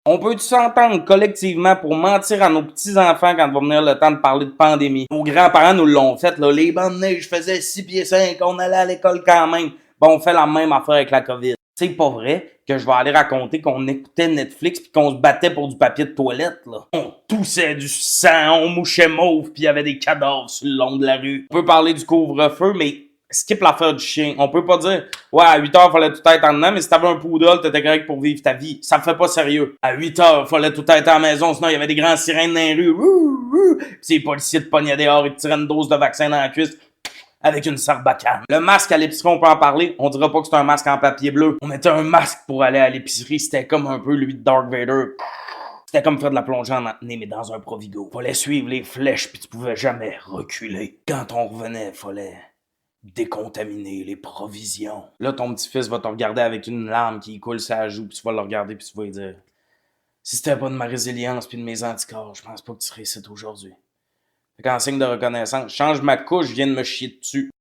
On peut s'entendre collectivement pour mentir à nos petits-enfants quand va venir le temps de parler de pandémie? Nos grands-parents nous l'ont fait, là. Les bancs de neige faisaient 6 pieds 5, on allait à l'école quand même. Bon, on fait la même affaire avec la COVID. C'est pas vrai que je vais aller raconter qu'on écoutait Netflix pis qu'on se battait pour du papier de toilette, là. On toussait du sang, on mouchait mauve pis il y avait des cadavres sur le long de la rue. On peut parler du couvre-feu, mais skip l'affaire du chien. On peut pas dire, ouais, à 8 heures, fallait tout être en dedans, mais si t'avais un poodle, t'étais correct pour vivre ta vie. Ça me fait pas sérieux. À 8 heures, fallait tout être à la maison, sinon il y avait des grands sirènes dans les rues. Pis les policiers te pognaient dehors et te tiraient une dose de vaccin dans la cuisse avec une sarbacane. Le masque à l'épicerie, on peut en parler. On dira pas que c'est un masque en papier bleu. On mettait un masque pour aller à l'épicerie. C'était comme un peu lui de Darth Vader. C'était comme faire de la plongée en apnée, mais dans un Provigo. Fallait suivre les flèches, puis tu pouvais jamais reculer. Quand on revenait, fallait décontaminer les provisions. Là, ton petit-fils va te regarder avec une larme qui coule sa joue, puis tu vas le regarder, puis tu vas lui dire « Si c'était pas de ma résilience puis de mes anticorps, je pense pas que tu serais ici aujourd'hui. » Fait qu'en signe de reconnaissance, change ma couche, je viens de me chier dessus.